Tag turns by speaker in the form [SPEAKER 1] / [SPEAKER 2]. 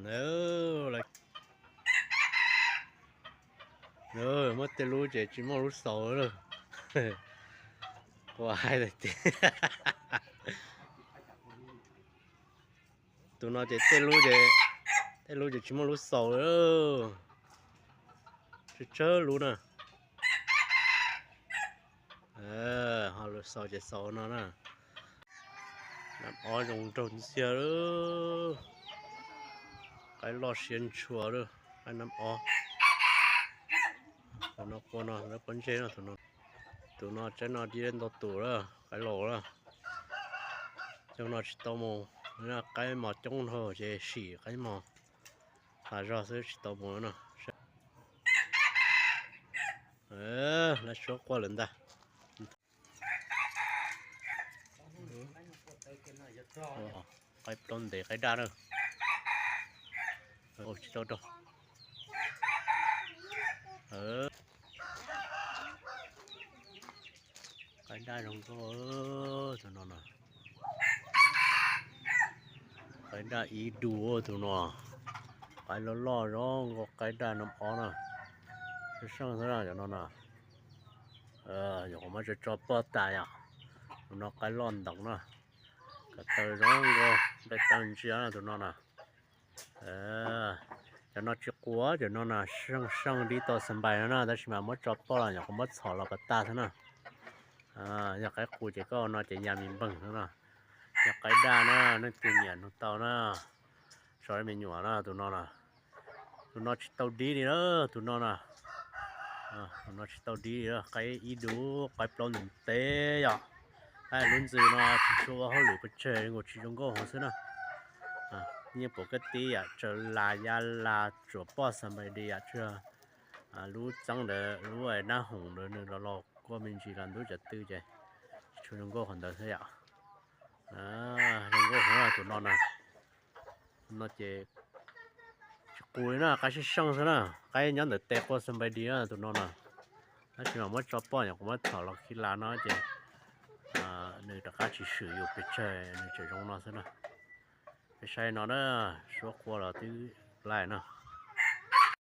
[SPEAKER 1] No, like no, mất tên lú chỉ mà lú sầu rồi. Qua hai rồi tí. Tụi nó chỉ tên lú chỉ mà lú sầu rồi. Chớ lú nè. Họ lú sầu chỉ sầu nó nè. Làm ó dùng trộn xe rồi. Cái lò xiên chùa rồi, cái nắm ó. Nó con nó con chế nó tụi nó chế nó đi lên tàu tủ rồi, cái lỗ rồi. Trong nó chỉ tàu mù, nó cái mà trong hồ chế xỉ cái mà thả ra sẽ chỉ tàu mù nữa. Là số qua lần ta. Cái plon để cái đa nữa. Ôi chỉ đâu đâu. Cái đa đồng có tụi nó nè. Cái đa ý đùa tụi nó. Cái lo rong có cái đa nằm ó nè. Cái sang thế nào cho nó nè. Giờ mà cho bớt tài à. Tụi nó cái lon đóng nè. Cái tờ rong có cái tầng chia nè tụi nó nè. Cho nó chưa quá cho nó là sang đi tàu sân bay nó đó mà mất cho bao là cũng mất xỏ là cái ta thế nào nhà cái khu chỉ có nó chỉ nhà mình bằng thế nào nhà cái đa nó tự nhiên nó tàu nó rồi mình nhỏ nó tụi nó chỉ tàu đi nữa tụi nó nè tụi nó chỉ tàu đi nữa cái ý đồ cái plan mình té à cái luôn gì nó chỉ cho họ lười bớt chơi ngồi chỉ trong có hồ thế nào như bộ cái tí trở lại là chỗ bao giờ mới đi chưa lú trắng để lú ấy na hồng rồi nữa lo qua mình chỉ làm lú chặt tư chứ chúng nó có hoàn toàn thế ạ chúng có hoàn toàn tụi nó nè nó chỉ cuối nè cái gì sang thế nè cái nhắn để tép qua sân bay đi tụi nó nè nó chỉ là mất cho bao nhiêu cũng mất thảo là khi là nó chỉ nơi tất cả chỉ sử dụng để chơi nơi chơi trong nó thế nè cái xe nó đó số qua là thứ lại nè